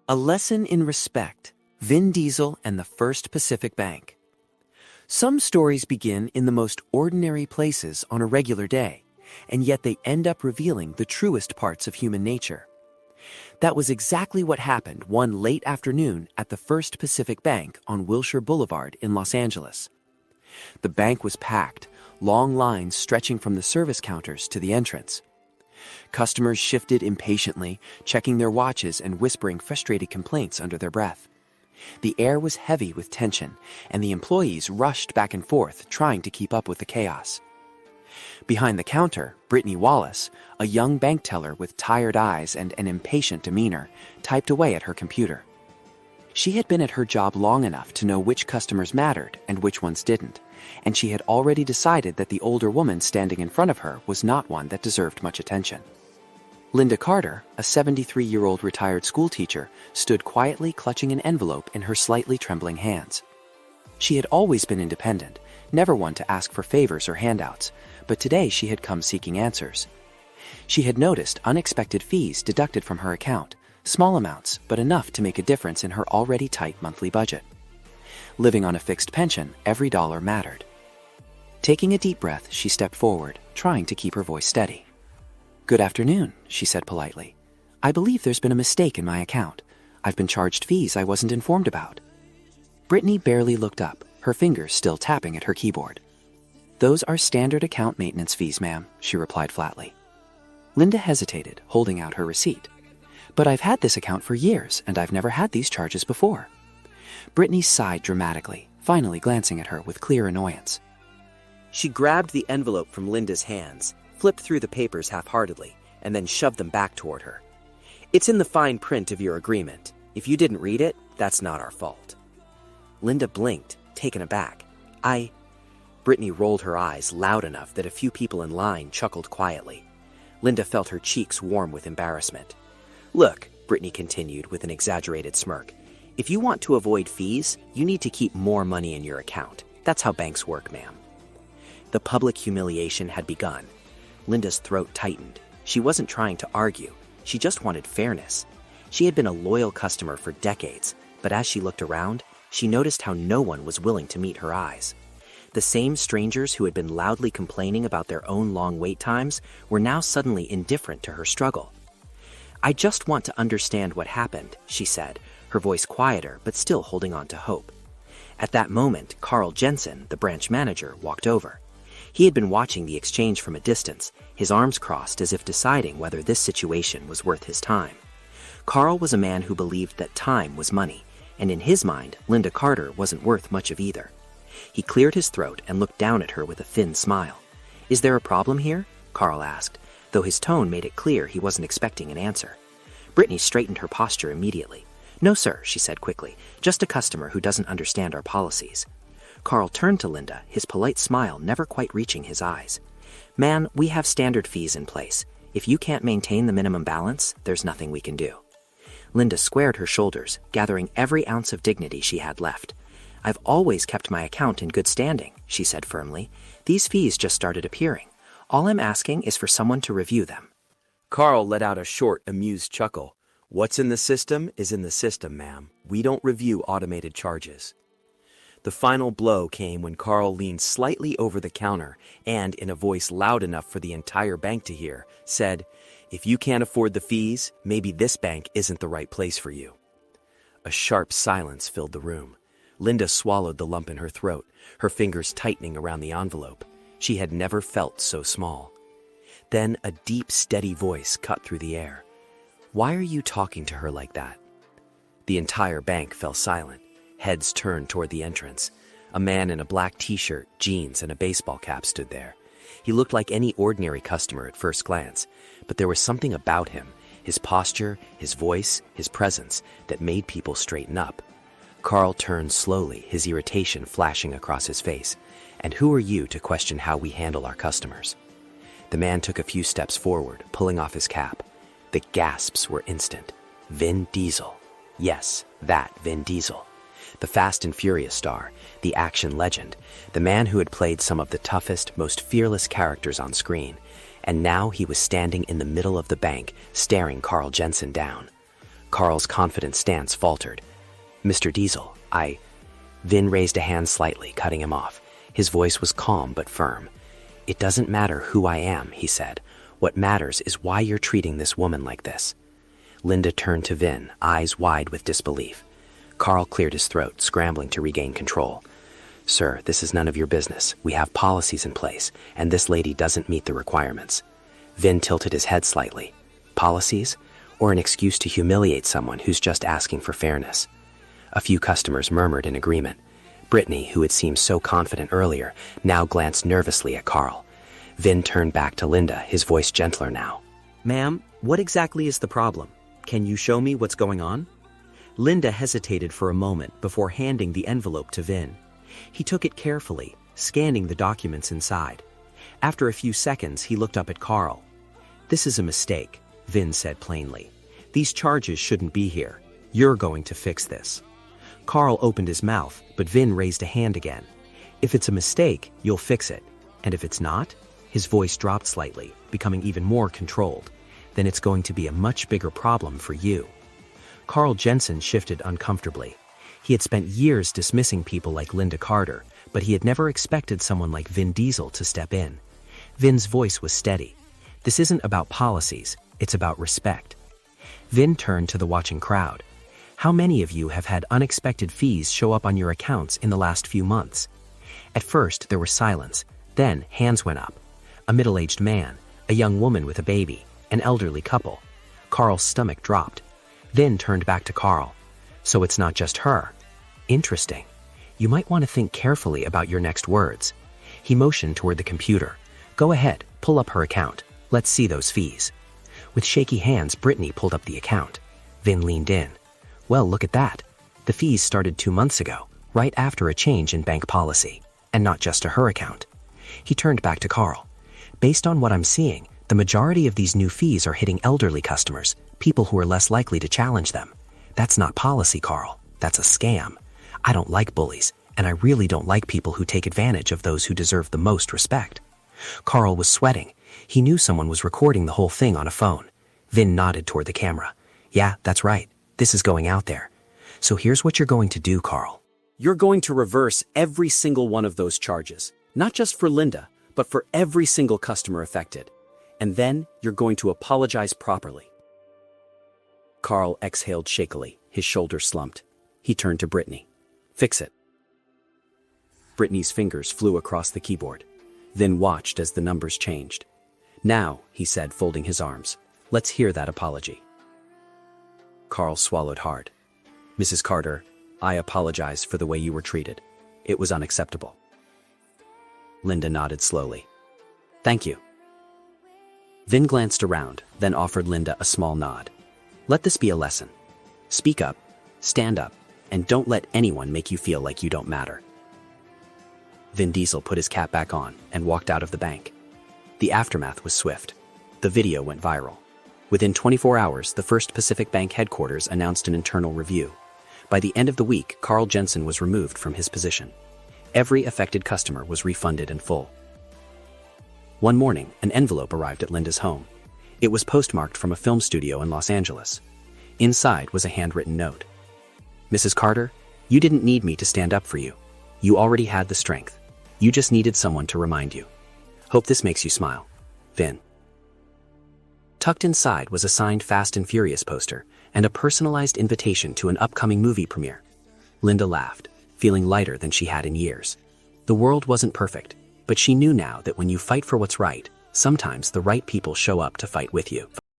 A lesson in respect. Vin Diesel and the First Pacific Bank. Some stories begin in the most ordinary places on a regular day, and yet they end up revealing the truest parts of human nature. That was exactly what happened one late afternoon at the First Pacific Bank on Wilshire Boulevard in Los Angeles. The bank was packed, long lines stretching from the service counters to the entrance. Customers shifted impatiently, checking their watches and whispering frustrated complaints under their breath. The air was heavy with tension, and the employees rushed back and forth, trying to keep up with the chaos. Behind the counter, Brittany Wallace, a young bank teller with tired eyes and an impatient demeanor, typed away at her computer. She had been at her job long enough to know which customers mattered and which ones didn't, and she had already decided that the older woman standing in front of her was not one that deserved much attention. Linda Carter, a 73-year-old retired schoolteacher, stood quietly clutching an envelope in her slightly trembling hands. She had always been independent, never one to ask for favors or handouts, but today she had come seeking answers. She had noticed unexpected fees deducted from her account, small amounts, but enough to make a difference in her already tight monthly budget. Living on a fixed pension, every dollar mattered. Taking a deep breath, she stepped forward, trying to keep her voice steady. "Good afternoon," she said politely. "I believe there's been a mistake in my account. I've been charged fees I wasn't informed about." Brittany barely looked up, her fingers still tapping at her keyboard. "Those are standard account maintenance fees, ma'am," she replied flatly. Linda hesitated, holding out her receipt. "But I've had this account for years, and I've never had these charges before." Brittany sighed dramatically, finally glancing at her with clear annoyance. She grabbed the envelope from Linda's hands, flipped through the papers half-heartedly, and then shoved them back toward her. "It's in the fine print of your agreement. If you didn't read it, that's not our fault." Linda blinked, taken aback. Brittany rolled her eyes loud enough that a few people in line chuckled quietly. Linda felt her cheeks warm with embarrassment. "Look," Brittany continued with an exaggerated smirk, "if you want to avoid fees, you need to keep more money in your account. That's how banks work, ma'am." The public humiliation had begun. Linda's throat tightened. She wasn't trying to argue. She just wanted fairness. She had been a loyal customer for decades, but as she looked around, she noticed how no one was willing to meet her eyes. The same strangers who had been loudly complaining about their own long wait times were now suddenly indifferent to her struggle. "I just want to understand what happened," she said, her voice quieter but still holding on to hope. At that moment, Carl Jensen, the branch manager, walked over. He had been watching the exchange from a distance, his arms crossed as if deciding whether this situation was worth his time. Carl was a man who believed that time was money, and in his mind, Linda Carter wasn't worth much of either. He cleared his throat and looked down at her with a thin smile. "Is there a problem here?" Carl asked, though his tone made it clear he wasn't expecting an answer. Brittany straightened her posture immediately. "No, sir," she said quickly, "just a customer who doesn't understand our policies." Carl turned to Linda, his polite smile never quite reaching his eyes. "Man, we have standard fees in place. If you can't maintain the minimum balance, there's nothing we can do." Linda squared her shoulders, gathering every ounce of dignity she had left. "I've always kept my account in good standing," she said firmly. "These fees just started appearing. All I'm asking is for someone to review them." Carl let out a short, amused chuckle. "What's in the system is in the system, ma'am. We don't review automated charges." The final blow came when Carl leaned slightly over the counter and, in a voice loud enough for the entire bank to hear, said, "If you can't afford the fees, maybe this bank isn't the right place for you." A sharp silence filled the room. Linda swallowed the lump in her throat, her fingers tightening around the envelope. She had never felt so small. Then a deep, steady voice cut through the air. "Why are you talking to her like that?" The entire bank fell silent. Heads turned toward the entrance. A man in a black t-shirt, jeans, and a baseball cap stood there. He looked like any ordinary customer at first glance, but there was something about him, his posture, his voice, his presence, that made people straighten up. Carl turned slowly, his irritation flashing across his face. "And who are you to question how we handle our customers?" The man took a few steps forward, pulling off his cap. The gasps were instant. Vin Diesel. Yes, that Vin Diesel. The Fast and Furious star, the action legend, the man who had played some of the toughest, most fearless characters on screen. And now he was standing in the middle of the bank, staring Carl Jensen down. Carl's confident stance faltered. "Mr. Diesel, Vin raised a hand slightly, cutting him off. His voice was calm but firm. "It doesn't matter who I am," he said. "What matters is why you're treating this woman like this." Linda turned to Vin, eyes wide with disbelief. Carl cleared his throat, scrambling to regain control. "Sir, this is none of your business. We have policies in place, and this lady doesn't meet the requirements." Vin tilted his head slightly. Policies? Or an excuse to humiliate someone who's just asking for fairness? A few customers murmured in agreement. Brittany, who had seemed so confident earlier, now glanced nervously at Carl. Vin turned back to Linda, his voice gentler now. "Ma'am, what exactly is the problem? Can you show me what's going on?" Linda hesitated for a moment before handing the envelope to Vin. He took it carefully, scanning the documents inside. After a few seconds, he looked up at Carl. "This is a mistake," Vin said plainly. "These charges shouldn't be here. You're going to fix this." Carl opened his mouth, but Vin raised a hand again. "If it's a mistake, you'll fix it. And if it's not," his voice dropped slightly, becoming even more controlled, "then it's going to be a much bigger problem for you." Carl Jensen shifted uncomfortably. He had spent years dismissing people like Linda Carter, but he had never expected someone like Vin Diesel to step in. Vin's voice was steady. "This isn't about policies, it's about respect." Vin turned to the watching crowd. "How many of you have had unexpected fees show up on your accounts in the last few months?" At first, there was silence. Then, hands went up. A middle-aged man, a young woman with a baby, an elderly couple. Carl's stomach dropped. Vin turned back to Carl. "So it's not just her. Interesting. You might want to think carefully about your next words." He motioned toward the computer. "Go ahead, pull up her account. Let's see those fees." With shaky hands, Brittany pulled up the account. Vin leaned in. "Well, look at that. The fees started 2 months ago, right after a change in bank policy. And not just to her account." He turned back to Carl. "Based on what I'm seeing, the majority of these new fees are hitting elderly customers, people who are less likely to challenge them. That's not policy, Carl. That's a scam. I don't like bullies, and I really don't like people who take advantage of those who deserve the most respect." Carl was sweating. He knew someone was recording the whole thing on a phone. Vin nodded toward the camera. "Yeah, that's right. This is going out there. So here's what you're going to do, Carl. You're going to reverse every single one of those charges, not just for Linda, but for every single customer affected. And then you're going to apologize properly." Carl exhaled shakily, his shoulders slumped. He turned to Brittany. "Fix it." Brittany's fingers flew across the keyboard. Vin watched as the numbers changed. "Now," he said, folding his arms, "let's hear that apology." Carl swallowed hard. "Mrs. Carter, I apologize for the way you were treated. It was unacceptable." Linda nodded slowly. "Thank you." Vin glanced around, then offered Linda a small nod. "Let this be a lesson. Speak up, stand up, and don't let anyone make you feel like you don't matter." Vin Diesel put his cap back on and walked out of the bank. The aftermath was swift. The video went viral. Within 24 hours, the First Pacific Bank headquarters announced an internal review. By the end of the week, Carl Jensen was removed from his position. Every affected customer was refunded in full. One morning, an envelope arrived at Linda's home. It was postmarked from a film studio in Los Angeles. Inside was a handwritten note. "Mrs. Carter, you didn't need me to stand up for you. You already had the strength. You just needed someone to remind you. Hope this makes you smile. Vin." Tucked inside was a signed Fast and Furious poster and a personalized invitation to an upcoming movie premiere. Linda laughed, feeling lighter than she had in years. The world wasn't perfect, but she knew now that when you fight for what's right, sometimes the right people show up to fight with you.